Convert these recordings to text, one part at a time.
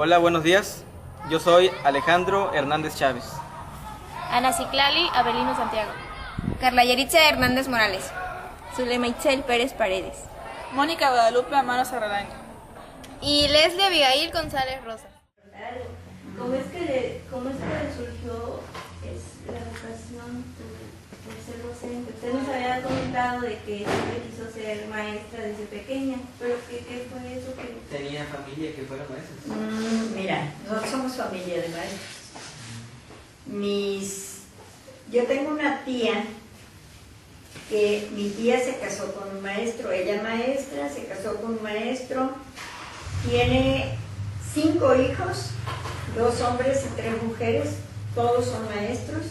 Hola, buenos días. Yo soy Alejandro Hernández Chávez. Ana Ciclali Abelino Santiago. Carla Yeritza Hernández Morales. Zulema Itzel Pérez Paredes. Mónica Guadalupe Amaro Serralaño. Y Leslie Abigail González Rosa. ¿Cómo es que le surgió la vocación por ser docente? Usted nos había comentado de que siempre quiso ser maestra desde pequeña, pero ¿qué fue eso que...? ¿Tenía familia que fuera maestros? Mira, nosotros somos familia de maestros. Yo tengo una tía que mi tía se casó con un maestro, ella es maestra, se casó con un maestro, tiene 5 hijos, 2 hombres y 3 mujeres, todos son maestros,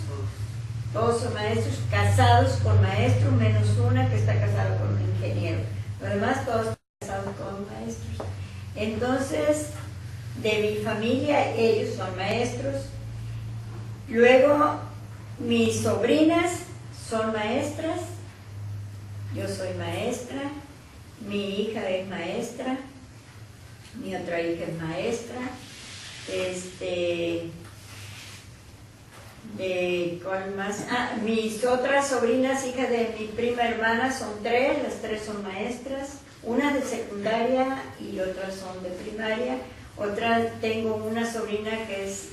casados con maestros, menos una que está casada con un ingeniero, los demás todos están casados con maestros. Entonces, de mi familia, ellos son maestros. Luego, mis sobrinas son maestras, yo soy maestra, mi hija es maestra, mi otra hija es maestra, ¿cuál más? Mis otras sobrinas, hijas de mi prima hermana, son 3, las 3 son maestras, una de secundaria y otras son de primaria. Tengo una sobrina que es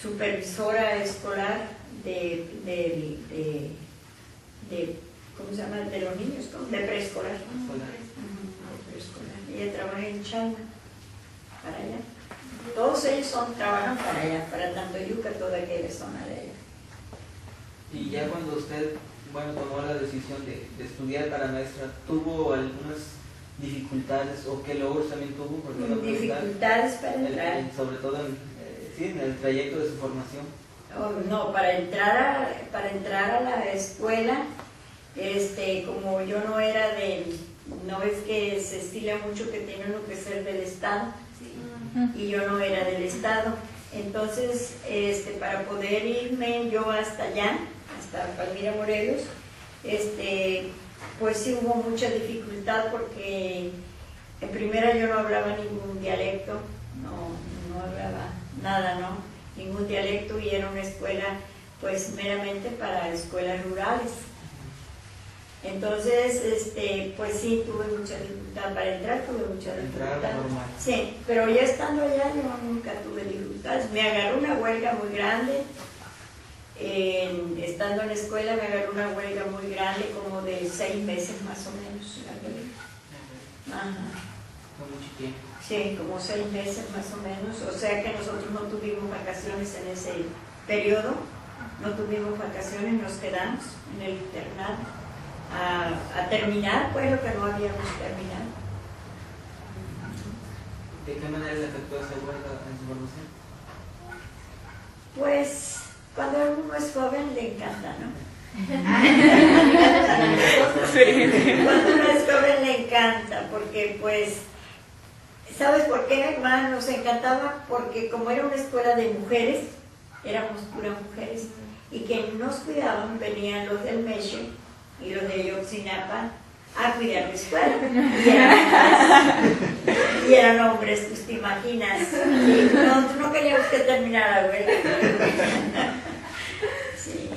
supervisora escolar de ¿cómo se llama? De los niños, de preescolar. De preescolar. Ella trabaja en China, para allá. Todos ellos trabajan para allá, para Tantoyuca, toda aquella zona de allá. Y ya cuando usted, tomó la decisión de estudiar para maestra, ¿tuvo algunas dificultades o qué logros también tuvo? Dificultades para entrar. Sobre todo en el trayecto de su formación. No, para entrar a la escuela, como yo no era no es que se estila mucho que tiene uno que ser del Estado, y yo no era del Estado, entonces para poder irme yo hasta allá, hasta Palmira, Morelos, pues sí hubo mucha dificultad porque en primera yo no hablaba ningún dialecto, no hablaba nada, ningún dialecto, y era una escuela pues meramente para escuelas rurales. Entonces, pues sí, tuve mucha dificultad para entrar, Sí, pero ya estando allá yo nunca tuve dificultades. Me agarró una huelga muy grande, estando en la escuela me agarró una huelga muy grande, como de 6 meses más o menos. Fue mucho tiempo. Sí, como 6 meses más o menos, o sea que nosotros no tuvimos vacaciones en ese periodo, no tuvimos vacaciones, nos quedamos en el internado a terminar pues lo que no habíamos terminado. ¿De qué manera le afectó esa huelga en su formación? Pues cuando uno es joven le encanta, ¿no? Cuando uno es joven le encanta, porque pues, ¿sabes por qué, hermano? Nos encantaba porque como era una escuela de mujeres, éramos puras mujeres, y que nos cuidaban, venían los del Meche y los de Ayotzinapa a cuidar la escuela. Y eran hombres, pues te imaginas. Sí, no queríamos que terminara la huelga. Sí.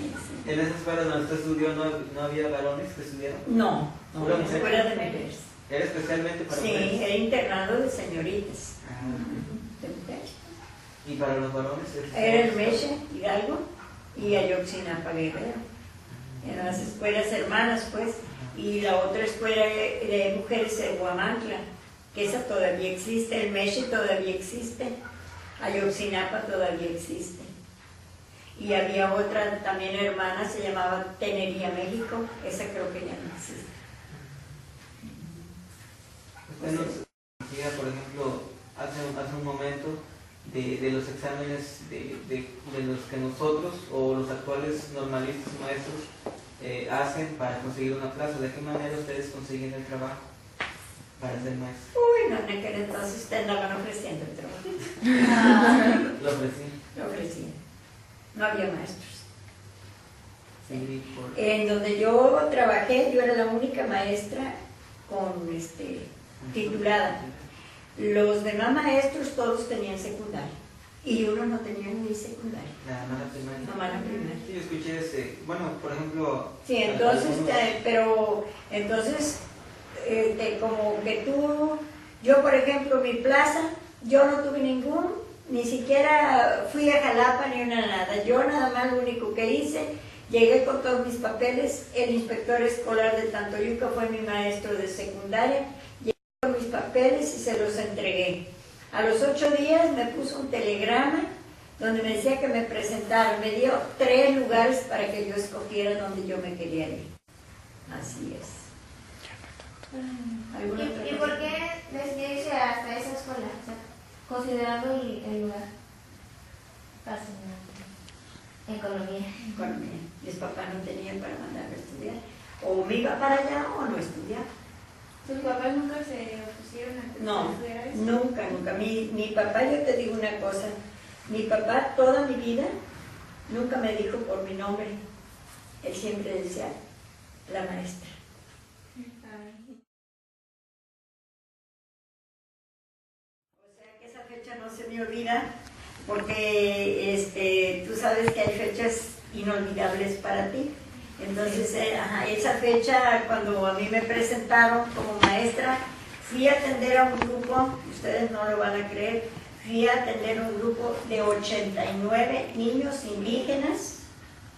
¿En esa escuela donde usted estudió no había varones que estudiaran? No, era una escuela de mujeres. ¿Era especialmente para mujeres? Sí, era internado de señoritas. De mujeres. ¿Y para los varones? Era el Meche, Hidalgo, y Ayotzinapa, Guerrero. Eran las escuelas hermanas, pues. Y la otra escuela de mujeres de Huamantla, que esa todavía existe, el Meche todavía existe, Ayotzinapa todavía existe. Y había otra también hermana, se llamaba Tenería México, esa creo que ya no existe. Usted nos decía, por ejemplo, hace un momento, de los exámenes de los que nosotros o los actuales normalistas maestros hacen para conseguir una plaza. ¿De qué manera ustedes consiguen el trabajo para ser maestros? Uy, no, en aquel entonces ustedes andaban ofreciendo el trabajo. Lo ofrecían. Lo ofrecían. No había maestros. Sí. En donde yo trabajé, yo era la única maestra titulada. Los demás maestros todos tenían secundaria y uno no tenía ni secundaria. Nada más la primaria. Nomás la primaria. Sí, yo escuché ese, bueno, por ejemplo... Sí, entonces, pero entonces, como que tú, yo por ejemplo, mi plaza, yo no tuve ni siquiera fui a Jalapa ni una nada. Yo nada más lo único que hice, llegué con todos mis papeles, el inspector escolar de Tantoyuca fue mi maestro de secundaria, llegué con mis papeles y se los entregué. A los 8 días me puso un telegrama donde me decía que me presentara, me dio 3 lugares para que yo escogiera donde yo me quería ir. Así es. ¿Y por qué decidió irse hasta esa escuela? O sea, considerando el lugar. Economía. Economía. Mis papás no tenían para mandarme a estudiar. O me iba para allá o no estudiaba. ¿Tus papás nunca se opusieron a que No, estudiara eso? nunca, nunca. Mi papá, yo te digo una cosa, mi papá toda mi vida nunca me dijo por mi nombre. Él siempre decía, la maestra. O sea que esa fecha no se me olvida, porque tú sabes que hay fechas inolvidables para ti. Entonces, esa fecha, cuando a mí me presentaron como maestra, fui a atender a un grupo, ustedes no lo van a creer, fui a atender a un grupo de 89 niños indígenas,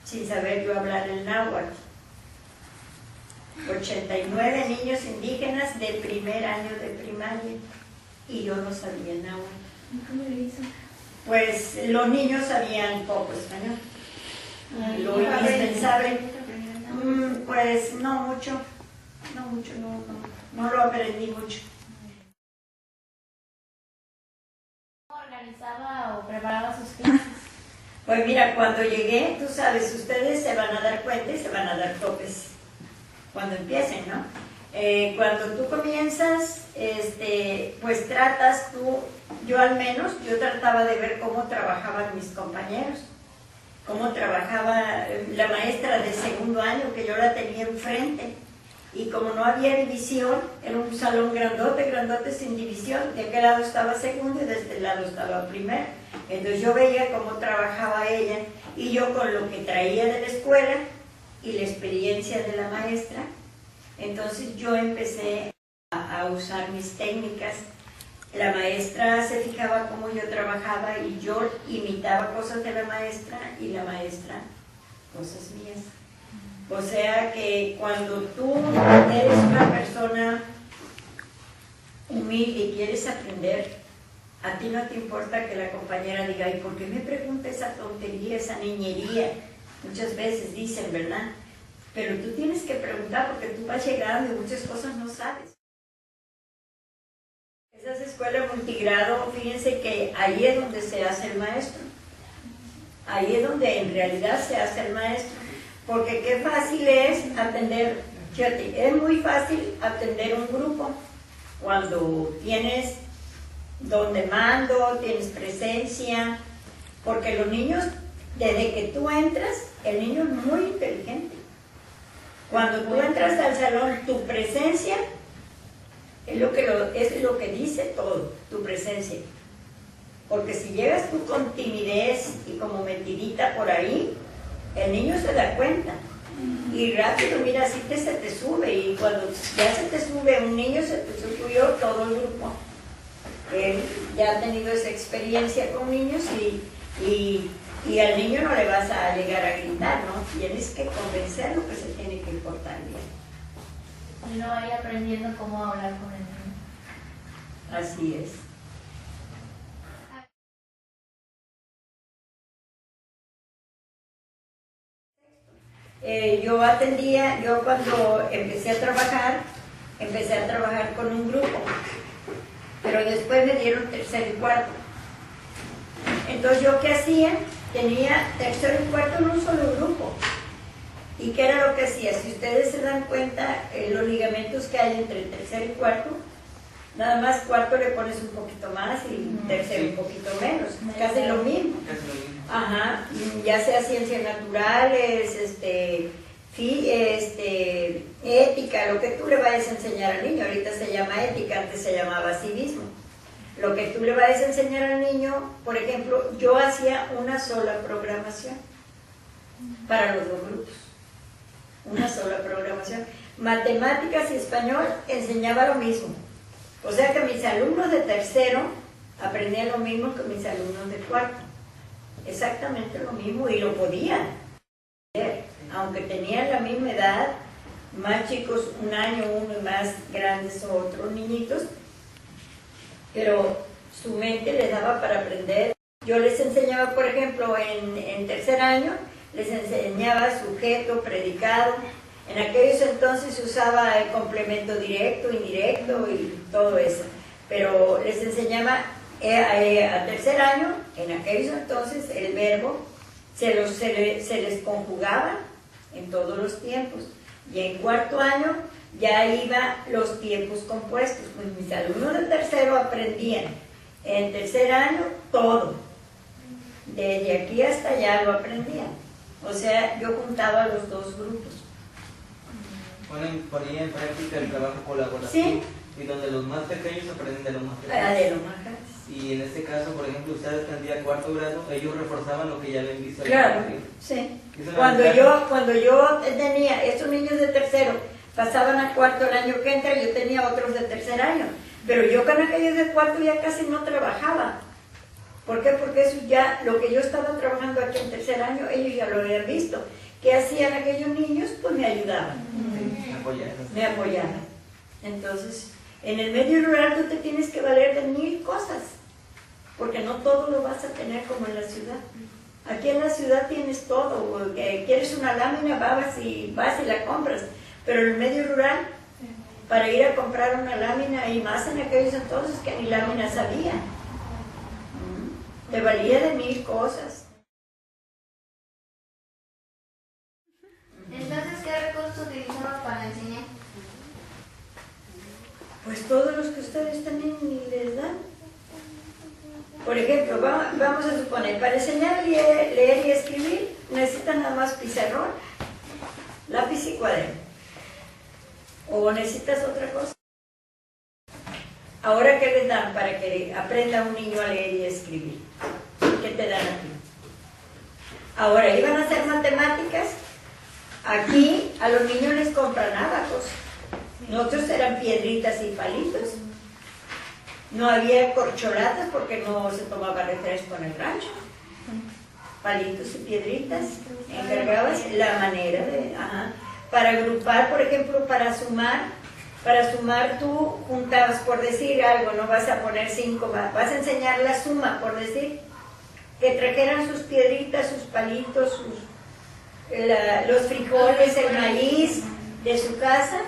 sin saber yo hablar el náhuatl. 89 niños indígenas de primer año de primaria, y yo no sabía el náhuatl. ¿Cómo le hizo? Pues los niños sabían poco español, lo indispensable. Pues no mucho, no lo aprendí mucho. ¿Cómo organizaba o preparaba sus clases? Pues mira, cuando llegué, tú sabes, ustedes se van a dar cuenta y se van a dar topes cuando empiecen, ¿no? Cuando tú comienzas, pues tratas tú, yo al menos, yo trataba de ver cómo trabajaban mis compañeros, cómo trabajaba la maestra de segundo año, que yo la tenía enfrente, y como no había división, era un salón grandote, grandote sin división, de aquel lado estaba segundo y de este lado estaba primero. Entonces yo veía cómo trabajaba ella, y yo con lo que traía de la escuela y la experiencia de la maestra, entonces yo empecé a usar mis técnicas. La maestra se fijaba cómo yo trabajaba y yo imitaba cosas de la maestra y la maestra cosas mías. O sea que cuando tú eres una persona humilde y quieres aprender, a ti no te importa que la compañera diga, ¿y por qué me pregunta esa tontería, esa niñería? Muchas veces dicen, ¿verdad? Pero tú tienes que preguntar porque tú vas llegando y muchas cosas no sabes. Esas escuelas multigrado, fíjense que ahí es donde se hace el maestro. Ahí es donde en realidad se hace el maestro. Porque qué fácil es atender, fíjate, es muy fácil atender un grupo cuando tienes donde mando, tienes presencia, porque los niños, desde que tú entras, el niño es muy inteligente. Cuando tú entras al salón, tu presencia es lo que dice todo, tu presencia. Porque si llegas tú con timidez y como metidita por ahí, el niño se da cuenta. Y rápido, mira, así se te sube. Y cuando ya se te sube un niño, se te subió todo el grupo. Él ya ha tenido esa experiencia con niños y al niño no le vas a llegar a gritar, ¿no? Tienes que convencerlo que se tiene que portar bien. Y no vaya aprendiendo cómo hablar con el niño. Así es. Yo cuando empecé a trabajar con un grupo, pero después me dieron tercero y cuarto. Entonces yo ¿qué hacía? Tenía tercero y cuarto en un solo grupo. ¿Y qué era lo que hacía? Si ustedes se dan cuenta, los ligamentos que hay entre tercero y cuarto, nada más cuarto le pones un poquito más y tercero un poquito menos, casi lo mismo. Ajá, ya sea ciencias naturales, ética, lo que tú le vayas a enseñar al niño, ahorita se llama ética, antes se llamaba civismo. Lo que tú le vayas a enseñar al niño, por ejemplo, yo hacía una sola programación para los dos grupos. Una sola programación. Matemáticas y español enseñaba lo mismo. O sea que mis alumnos de tercero aprendían lo mismo que mis alumnos de cuarto. Exactamente lo mismo y lo podían. Aunque tenían la misma edad, más chicos un año uno y más grandes otros niñitos, pero su mente les daba para aprender. Yo les enseñaba, por ejemplo, en tercer año, les enseñaba sujeto, predicado. En aquellos entonces se usaba el complemento directo, indirecto y todo eso. Pero les enseñaba a tercer año, en aquellos entonces, el verbo se les conjugaba en todos los tiempos. Y en cuarto año ya iba los tiempos compuestos. Pues mis alumnos de tercero aprendían en tercer año todo. Desde aquí hasta allá lo aprendían. O sea, yo juntaba los dos grupos. Ponía en práctica el trabajo colaborativo. Sí. Y donde los más pequeños aprenden de los más pequeños. De los más grandes. Y en este caso, por ejemplo, usted aprendía cuarto grado, ellos reforzaban lo que ya habían visto. Claro, sí. Cuando yo tenía estos niños de tercero, pasaban a cuarto el año que entra, yo tenía otros de tercer año. Pero yo con aquellos de cuarto ya casi no trabajaba. ¿Por qué? Porque eso ya, lo que yo estaba trabajando aquí en tercer año, ellos ya lo habían visto. ¿Qué hacían aquellos niños? Pues me ayudaban. Me apoyaban. Entonces, en el medio rural tú te tienes que valer de 1000 cosas, porque no todo lo vas a tener como en la ciudad. Aquí en la ciudad tienes todo, quieres una lámina, vas y la compras, pero en el medio rural, para ir a comprar una lámina, y más en aquellos entonces que ni láminas había, te valía de 1000 cosas. Entonces, ¿qué recursos utilizamos para enseñar? Pues todos los que ustedes también les dan. Por ejemplo, vamos a suponer, para enseñar a leer y escribir, necesitan nada más pizarrón, lápiz y cuaderno. ¿O necesitas otra cosa? Ahora, ¿qué les dan para que aprenda un niño a leer y escribir? ¿Qué te dan aquí? Ahora, iban a hacer matemáticas. Aquí a los niños les compran abacos. Nosotros eran piedritas y palitos. No había corcholatas porque no se tomaba refresco en el rancho. Palitos y piedritas. Encargabas la manera de... Para agrupar, por ejemplo, para sumar tú juntabas, por decir algo, no vas a poner 5, vas a enseñar la suma, por decir, que trajeran sus piedritas, sus palitos, los frijoles, el maíz de su casa,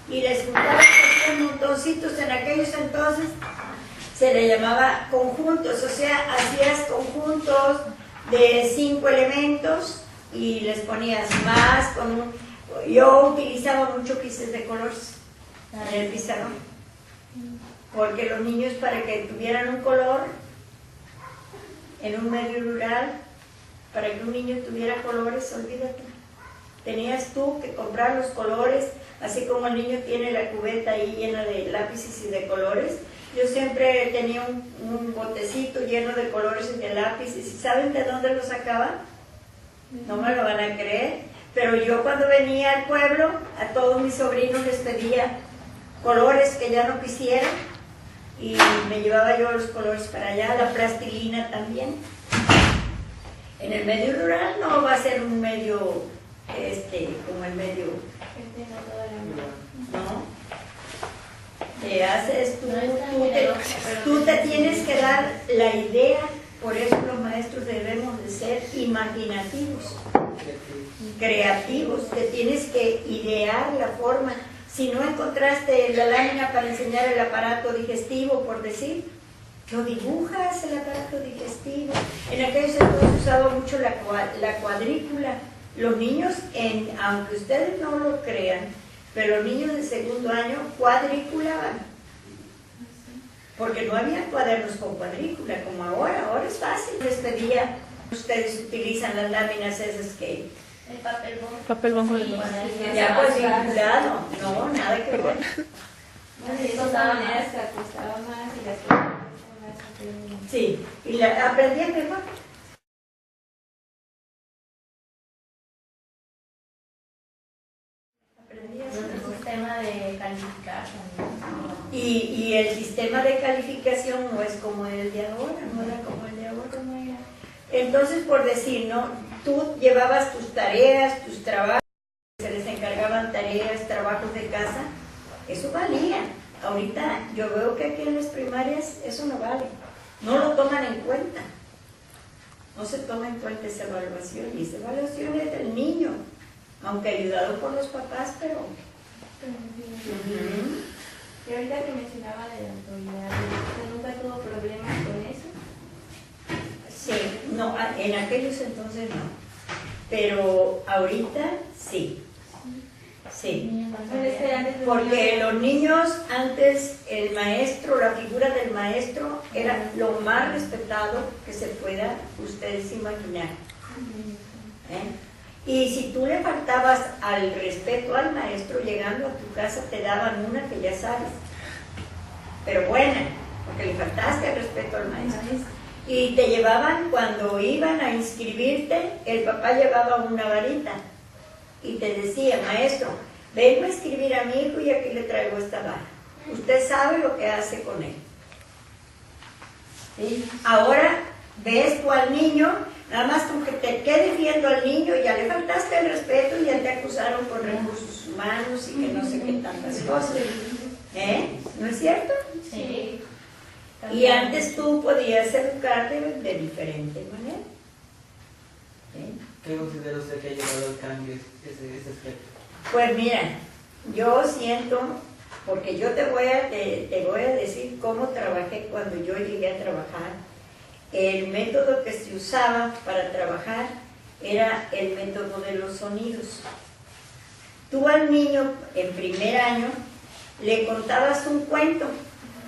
y les juntaban montoncitos. En aquellos entonces se le llamaba conjuntos, o sea, hacías conjuntos de 5 elementos y les ponías más con yo utilizaba mucho quises de colores en el pizarrón, porque los niños, para que tuvieran un color en un medio rural, para que un niño tuviera colores, olvídate, tenías tú que comprar los colores, así como el niño tiene la cubeta ahí llena de lápices y de colores. Yo siempre tenía un botecito lleno de colores y de lápices. ¿Y saben de dónde los sacaba? No me lo van a creer, pero yo cuando venía al pueblo, a todos mis sobrinos les pedía colores que ya no quisieran, y me llevaba yo los colores para allá, la plastilina también. En el medio rural no va a ser un medio como el medio, ¿no? Te haces tú te tienes que dar la idea. Por eso los maestros debemos de ser imaginativos, creativos, te tienes que idear la forma. Si no encontraste la lámina para enseñar el aparato digestivo, por decir, lo dibujas, el aparato digestivo. En aquellos entonces usaba mucho la cuadrícula. Los niños, aunque ustedes no lo crean, pero los niños de segundo año cuadriculaban. Porque no había cuadernos con cuadrícula como ahora es fácil. Les pedía, ustedes utilizan las láminas esas que... El papel bond. Papel bond. Ya cuadriculado, no, nada que ver. De esa manera se acostaba más y las Sí, y la aprendía mejor. El sistema de calificar también. Y el sistema de calificación no es como el de ahora, no era como el de ahora, no era. Entonces, por decir, ¿no? Tú llevabas tus tareas, tus trabajos, se les encargaban tareas, trabajos de casa, eso valía. Ahorita yo veo que aquí en las primarias eso no vale, no lo toman en cuenta. No se toma en cuenta esa evaluación, y esa evaluación es del niño, aunque ayudado por los papás, pero... Y ahorita que mencionaba de la autoridad, ¿usted nunca tuvo problemas con eso? Sí, no, en aquellos entonces no, pero ahorita sí, sí. Porque los niños antes, el maestro, la figura del maestro era lo más respetado que se pueda ustedes imaginar. Y si tú le faltabas al respeto al maestro, llegando a tu casa te daban una que ya sabes, pero buena, porque le faltaste el respeto al maestro. Y te llevaban, cuando iban a inscribirte, el papá llevaba una varita y te decía, maestro, vengo a inscribir a mi hijo y aquí le traigo esta vara. Usted sabe lo que hace con él. ¿Sí? Ahora ves tú al niño, nada más con que te quedes viendo al niño, ya le faltaste el respeto y ya te acusaron por recursos humanos y que no sé qué tantas cosas. ¿No es cierto? Sí. Y antes tú podías educarte de diferente manera. ¿Qué considera usted que ha llevado al cambio ese aspecto? Pues mira, yo siento, porque yo te voy a decir cómo trabajé cuando yo llegué a trabajar. El método que se usaba para trabajar era el método de los sonidos. Tú al niño en primer año le contabas un cuento,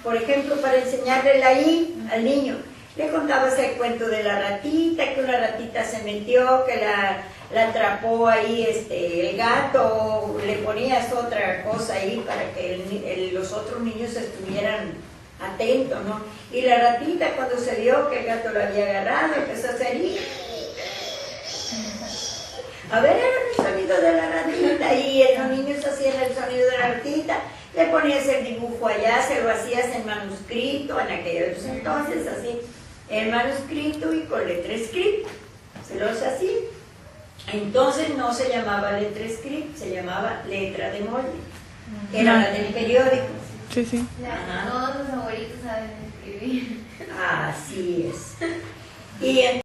por ejemplo, para enseñarle la I al niño. Le contabas el cuento de la ratita, que una ratita se metió, que la atrapó ahí el gato, le ponías otra cosa ahí para que los otros niños estuvieran atentos, ¿no? Y la ratita, cuando se vio que el gato lo había agarrado, empezó a hacer a ver el sonido de la ratita, y los niños hacían el sonido de la ratita. Le ponías el dibujo allá, se lo hacías en manuscrito, en aquellos entonces, así, en manuscrito y con letra script, se los hacía. Entonces no se llamaba letra script, se llamaba letra de molde, era la del periódico. Sí, sí. Todos los abuelitos saben escribir. Así es. Y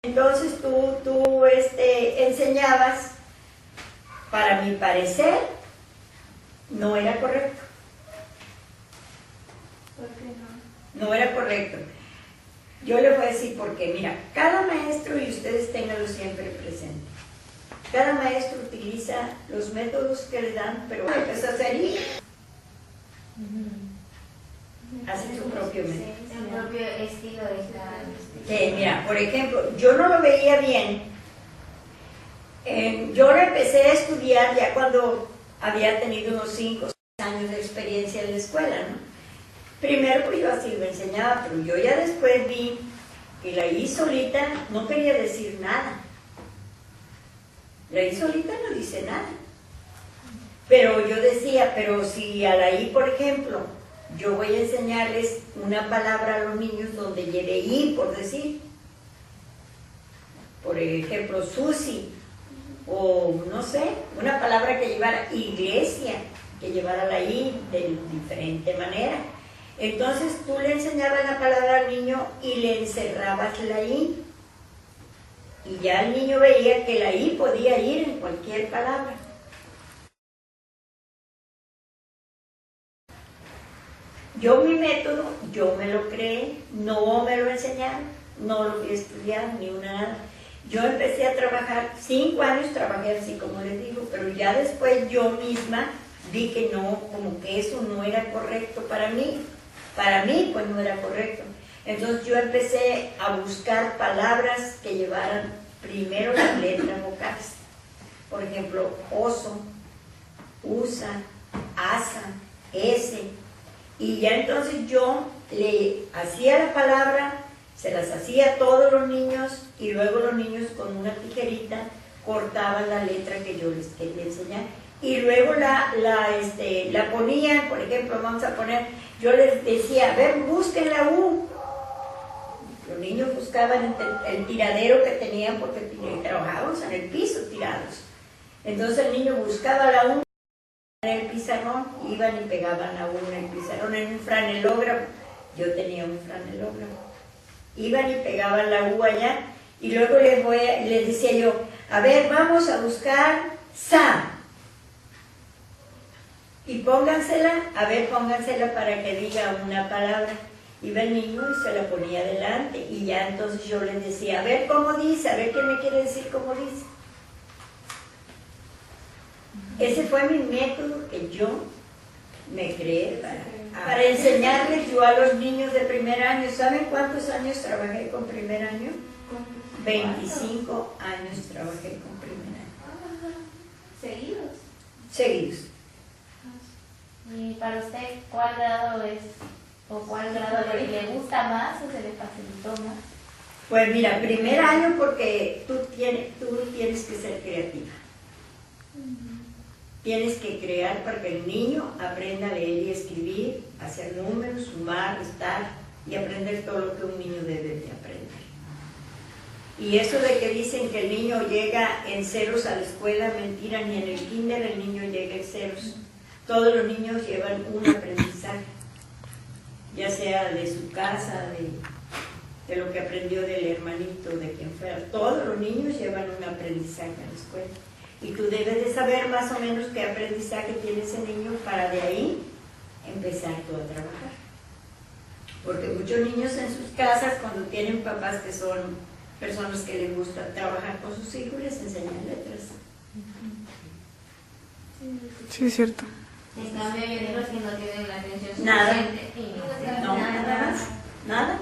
entonces tú enseñabas, para mi parecer, no era correcto. ¿Por qué no? No era correcto. Yo le voy a decir por qué. Mira, cada maestro, y ustedes ténganlo siempre presente, cada maestro utiliza los métodos que le dan, pero empezó a hacer y hace su propio método. El propio estilo de cada... Sí, mira, por ejemplo, yo no lo veía bien. Yo lo empecé a estudiar ya cuando había tenido unos 5 o 6 años de experiencia en la escuela, ¿no? Primero pues yo así lo enseñaba, pero yo ya después vi que la I solita no quería decir nada. La I solita no dice nada. Pero yo decía, pero si a la I, por ejemplo, yo voy a enseñarles una palabra a los niños donde lleve I, por decir. Por ejemplo, Susi, o no sé, una palabra que llevara iglesia, que llevara la I de diferente manera. Entonces tú le enseñabas la palabra al niño y le encerrabas la I. Y ya el niño veía que la I podía ir en cualquier palabra. Yo mi método, yo me lo creé, no me lo enseñaron, no lo fui a estudiar, ni una nada. Yo empecé a trabajar, 5 años trabajé así como les digo, pero ya después yo misma vi que no, como que eso no era correcto para mí pues no era correcto. Entonces yo empecé a buscar palabras que llevaran primero las letras vocales. Por ejemplo, oso, usa, asa, ese. Y ya entonces yo le hacía la palabra, se las hacía a todos los niños y luego los niños con una tijerita cortaban la letra que yo les quería enseñar. Y luego la ponían, por ejemplo, vamos a poner, yo les decía, a ver, busquen la U. Los niños buscaban el tiradero que tenían porque trabajábamos en el piso tirados. Entonces el niño buscaba la U en el pizarrón, iban y pegaban la U en el pizarrón, en un franelógrafo. Yo tenía un franelógrafo. Iban y pegaban la U allá y luego les decía yo, a ver, vamos a buscar sa. Y póngansela, a ver, póngansela para que diga una palabra. Iba el niño y se la ponía adelante y ya entonces yo les decía, a ver cómo dice, a ver qué me quiere decir cómo dice. Ese fue mi método que yo me creé para enseñarles yo a los niños de primer año. ¿Saben cuántos años trabajé con primer año? 25 años trabajé con primer año. ¿Seguidos? Seguidos. Y para usted, ¿cuál grado es, o cuál grado le gusta más o se le facilitó más? Pues mira, primer año porque tú tienes que ser creativa. Tienes que crear para que el niño aprenda a leer y escribir, hacer números, sumar, restar y aprender todo lo que un niño debe de aprender. Y eso de que dicen que el niño llega en ceros a la escuela, mentira, ni en el kinder el niño llega en ceros. Todos los niños llevan un aprendizaje, ya sea de su casa, de lo que aprendió del hermanito, de quien fuera. Todos los niños llevan un aprendizaje a la escuela. Y tú debes de saber más o menos qué aprendizaje tiene ese niño para de ahí empezar tú a trabajar. Porque muchos niños en sus casas, cuando tienen papás que son personas que les gusta trabajar con sus hijos, les enseñan letras. Sí, es cierto. En cambio, hay niños que no tienen la atención Nada. suficiente. No, nada más. Nada.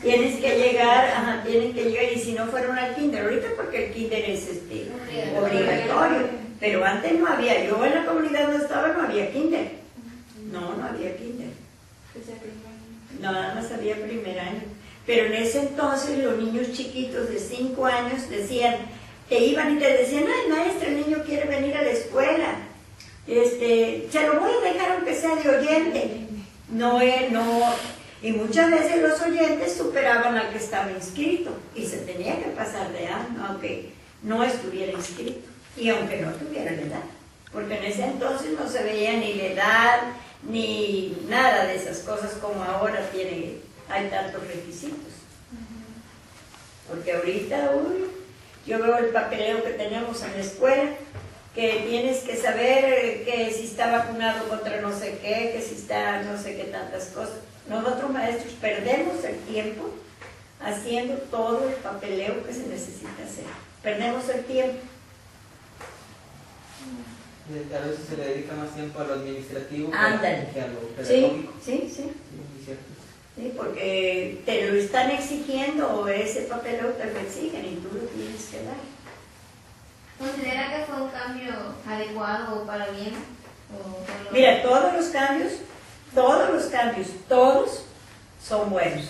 Tienen que llegar, y si no fueron al kinder, ahorita porque el kinder es obligatorio, pero antes no había, yo en la comunidad donde estaba no había kinder, no había kinder, nada más había primer año, pero en ese entonces los niños chiquitos de 5 años decían, te iban y te decían, ay maestra, el niño quiere venir a la escuela, se lo voy a dejar aunque sea de oyente, no. Y muchas veces los oyentes superaban al que estaba inscrito y se tenía que pasar de año, aunque no estuviera inscrito y aunque no tuviera la edad, porque en ese entonces no se veía ni la edad ni nada de esas cosas como ahora hay tantos requisitos. Porque ahorita, yo veo el papeleo que tenemos en la escuela, que tienes que saber que si está vacunado contra no sé qué, que si está no sé qué tantas cosas. Nosotros maestros perdemos el tiempo haciendo todo el papeleo que se necesita hacer. Perdemos el tiempo. A veces se le dedica más tiempo a lo administrativo que Ándale. a lo pedagógico. Sí. Sí, cierto. Sí, porque te lo están exigiendo o ese papeleo te lo exigen y tú lo tienes que dar. ¿Considera que fue un cambio adecuado o para bien? Mira, todos los cambios, todos son buenos,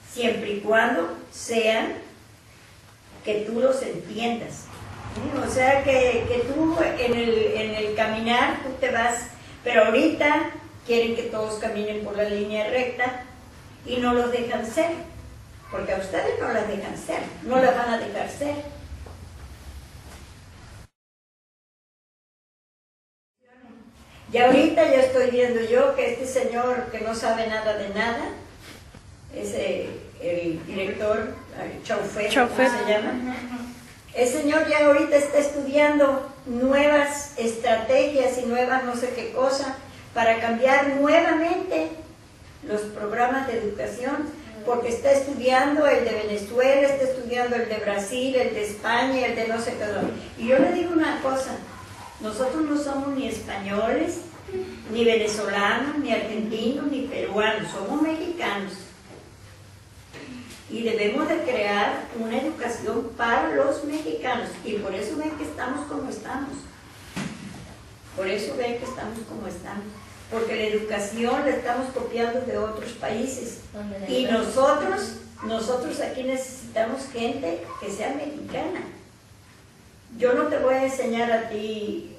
siempre y cuando sean que tú los entiendas. ¿Sí? O sea, que tú en el caminar tú te vas, pero ahorita quieren que todos caminen por la línea recta y no los dejan ser, porque a ustedes no las dejan ser, no las van a dejar ser. Y ahorita ya estoy viendo yo que este señor que no sabe nada de nada, es el director, Chauffet, ¿cómo se llama? El señor ya ahorita está estudiando nuevas estrategias y nuevas no sé qué cosa para cambiar nuevamente los programas de educación, porque está estudiando el de Venezuela, está estudiando el de Brasil, el de España, el de no sé qué. Y yo le digo una cosa, nosotros no somos ni españoles, ni venezolanos, ni argentinos, ni peruanos, somos mexicanos. Y debemos de crear una educación para los mexicanos. Y por eso ven que estamos como estamos. Por eso ven que estamos como estamos. porque la educación la estamos copiando de otros países. Donde la Y educación- nosotros aquí necesitamos gente que sea mexicana. Yo no te voy a enseñar a ti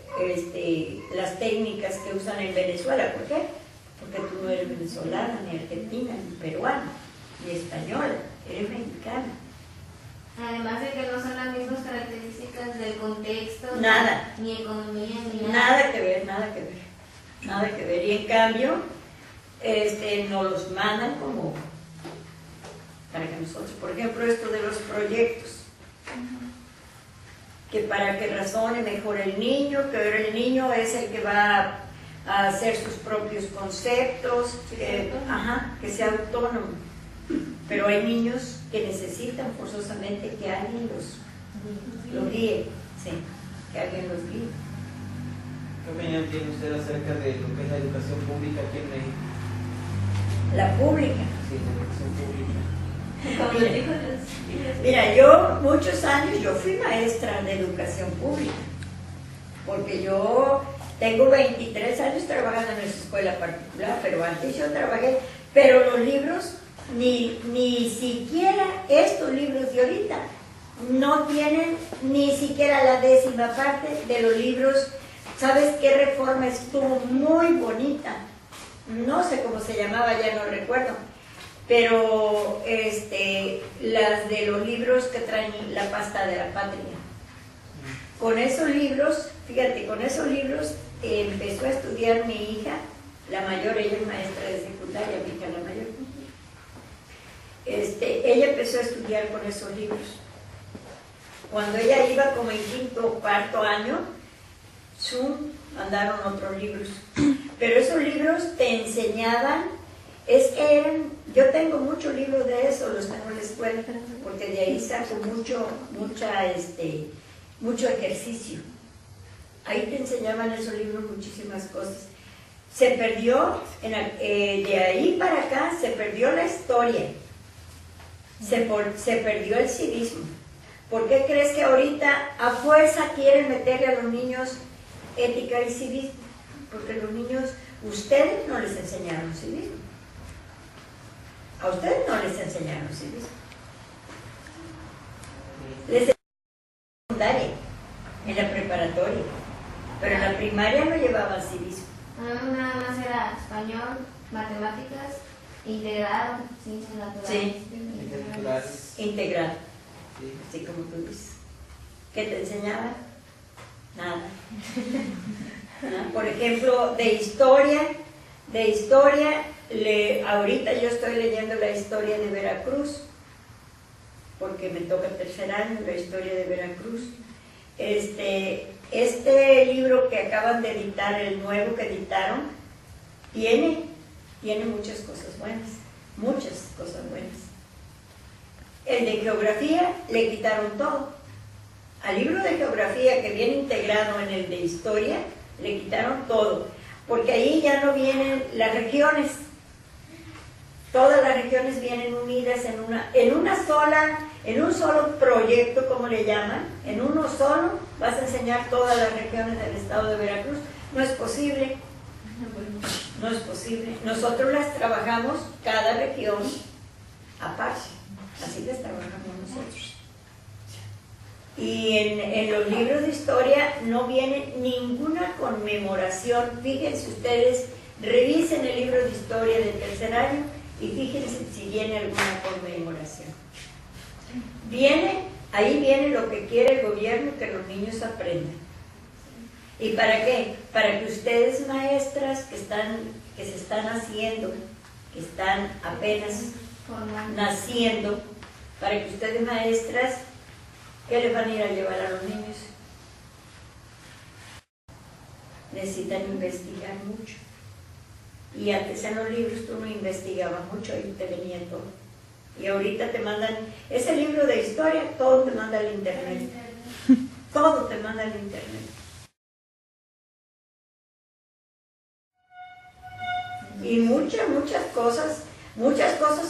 las técnicas que usan en Venezuela. ¿Por qué? Porque tú no eres venezolana, ni argentina, ni peruana, ni española, eres mexicana. Además de que no son las mismas características del contexto, Nada. ni economía, ni nada. Nada que ver, nada que ver. Nada que ver. Y en cambio, nos los mandan como para que nosotros, por ejemplo, esto de los proyectos, que para que razone mejor el niño, que ahora el niño es el que va a hacer sus propios conceptos, que sea autónomo. Pero hay niños que necesitan forzosamente que alguien los guíe, sí, que alguien los guíe. ¿Qué opinión tiene usted acerca de lo que es la educación pública aquí en México? La pública. Sí, la educación pública. Como los hijos de los- Mira, yo muchos años yo fui maestra de educación pública, porque yo tengo 23 años trabajando en esa escuela particular, pero antes yo trabajé, pero los libros, ni siquiera estos libros de ahorita, no tienen ni siquiera la 10ª parte de los libros. ¿Sabes qué reforma estuvo muy bonita? No sé cómo se llamaba, ya no recuerdo. Pero las de los libros que traen la pasta de la patria. Con esos libros, fíjate, con esos libros empezó a estudiar mi hija, la mayor, ella es maestra de secundaria, mi hija la mayor. Ella empezó a estudiar con esos libros. Cuando ella iba como en 5º o 4º año, mandaron otros libros. Pero esos libros te enseñaban, yo tengo muchos libros de eso, los tengo en la escuela, porque de ahí saco mucho ejercicio. Ahí te enseñaban esos libros muchísimas cosas. Se perdió, de ahí para acá, se perdió la historia, se perdió el civismo. ¿Por qué crees que ahorita a fuerza quieren meterle a los niños ética y civismo? Porque los niños, ustedes no les enseñaron civismo. A ustedes no les enseñaron civismo. Les enseñaron en la secundaria, en la preparatoria, pero en la primaria no llevaban civismo. Nada más era español, matemáticas, integrado, ciencias naturales. Sí. Integral, Sí. así como tú dices. ¿Qué te enseñaban? Nada. Por ejemplo, de historia, ahorita yo estoy leyendo la historia de Veracruz, porque me toca el 3er año, la historia de Veracruz. Este libro que acaban de editar, el nuevo que editaron, tiene muchas cosas buenas, muchas cosas buenas. El de geografía le quitaron todo. Al libro de geografía que viene integrado en el de historia, le quitaron todo, porque ahí ya no vienen las regiones. Todas las regiones vienen unidas en un solo proyecto, como le llaman, en uno solo vas a enseñar todas las regiones del estado de Veracruz. No es posible. No es posible. Nosotros las trabajamos cada región aparte. Así las trabajamos nosotros. Y en los libros de historia no viene ninguna conmemoración. Fíjense ustedes, revisen el libro de historia del 3er año y fíjense si viene alguna conmemoración. Ahí viene lo que quiere el gobierno, que los niños aprendan. ¿Y para qué? Para que ustedes, maestras que se están haciendo, que están apenas naciendo, para que ustedes, maestras, ¿qué les van a ir a llevar a los niños? Necesitan investigar mucho. Y antes en los libros tú no investigabas mucho y te venía todo. Y ahorita te mandan, ese libro de historia, todo te manda al internet. Todo te manda al internet. Y muchas cosas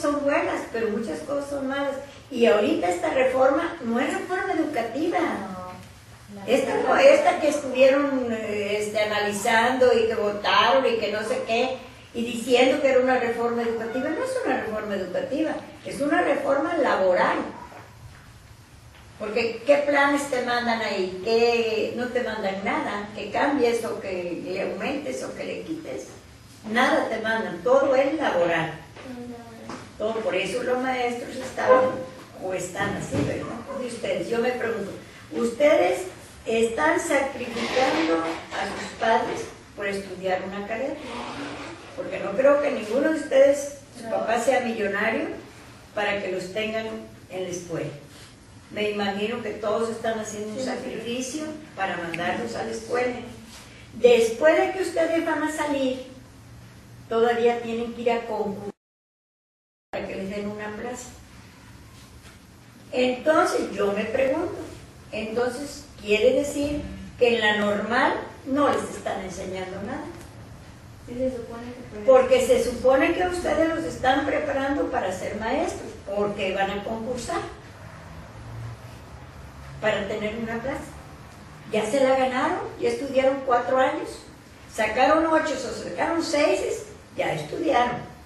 son buenas, pero muchas cosas son malas. Y ahorita esta reforma no es reforma educativa. Esta que estuvieron analizando y que votaron y que no sé qué, y diciendo que era una reforma educativa. No es una reforma educativa, es una reforma laboral. Porque ¿qué planes te mandan ahí? ¿Qué no te mandan nada? Que cambies o que le aumentes o que le quites. Nada te mandan, todo es laboral. Todo, por eso los maestros estaban o están así, ¿verdad? De ustedes, yo me pregunto, ¿ustedes están sacrificando a sus padres por estudiar una carrera? Porque no creo que ninguno de ustedes, su papá sea millonario para que los tengan en la escuela. Me imagino que todos están haciendo un sacrificio para mandarlos a la escuela. Después de que ustedes van a salir, todavía tienen que ir a concursar para que les den una plaza. Entonces yo me pregunto, entonces quiere decir que en la normal no les están enseñando nada. Sí, se supone que Porque se supone que ustedes los están preparando para ser maestros, porque van a concursar para tener una plaza. Ya se la ganaron, ya estudiaron 4 años, sacaron 8 o sacaron 6, ya estudiaron.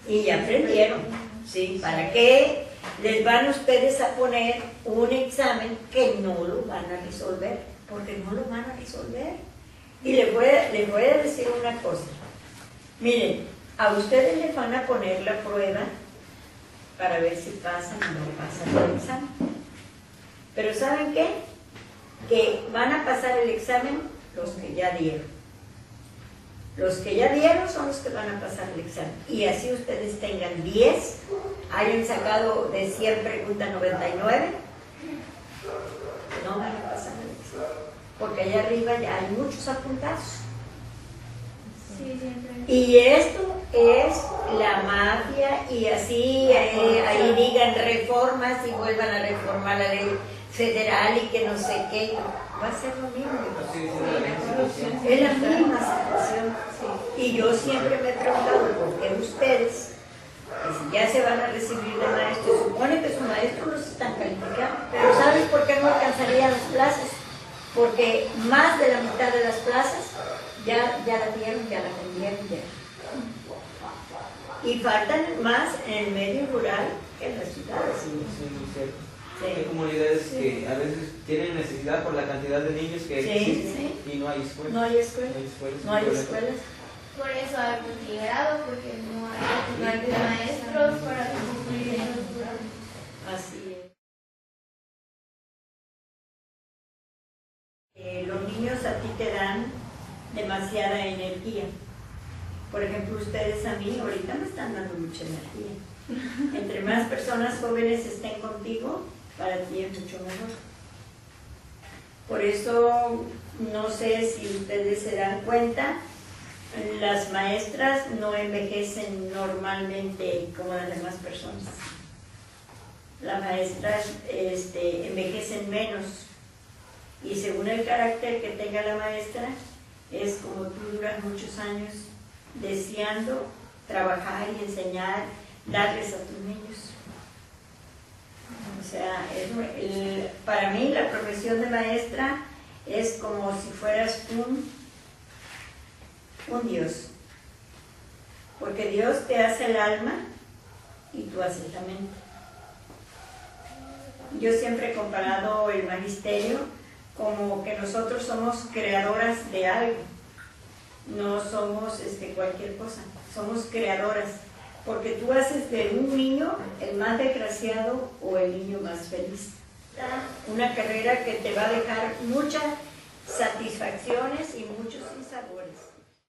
Y ya aprendieron. ¿Sí? ¿Para qué les van ustedes a poner un examen que no lo van a resolver? Porque no lo van a resolver. Y les voy a decir una cosa. Miren, a ustedes les van a poner la prueba para ver si pasan o no pasan el examen. Pero ¿saben qué? Que van a pasar el examen los que ya dieron. Los que ya dieron son los que van a pasar el examen. Y así ustedes tengan 10, hayan sacado de 100 preguntas 99, no van a pasar el examen. Porque allá arriba ya hay muchos apuntados. sí, siempre. Y esto es la mafia, y así ahí digan reformas y vuelvan a reformar la ley federal y que no sé qué. Va a ser lo mismo. Es la misma situación. Y yo siempre me he preguntado por qué ustedes, que si ya se van a recibir de maestros, supone que sus maestros los están calificando, pero ¿sabes por qué no alcanzarían las plazas? Porque más de la mitad de las plazas ya la dieron, ya la vendieron ya. Y faltan más en el medio rural que en las ciudades. Sí. Hay comunidades que a veces tienen necesidad por la cantidad de niños que existen y no hay escuelas. No hay escuelas. No hay escuelas. Por eso hay multigrado, porque no hay maestros para cumplir los grados. Así es. Los niños a ti te dan demasiada energía. Por ejemplo, ustedes a mí ahorita me están dando mucha energía. Entre más personas jóvenes estén contigo, para ti es mucho mejor. Por eso, no sé si ustedes se dan cuenta, las maestras no envejecen normalmente como las demás personas. Las maestras envejecen menos, y según el carácter que tenga la maestra, es como tú duras muchos años deseando trabajar y enseñar, darles a tus niños. O sea, para mí la profesión de maestra es como si fueras un Dios, porque Dios te hace el alma y tú haces la mente. Yo siempre he comparado el magisterio como que nosotros somos creadoras de algo, no somos cualquier cosa, somos creadoras, porque tú haces de un niño el más desgraciado o el niño más feliz. Una carrera que te va a dejar muchas satisfacciones y muchos sinsabores.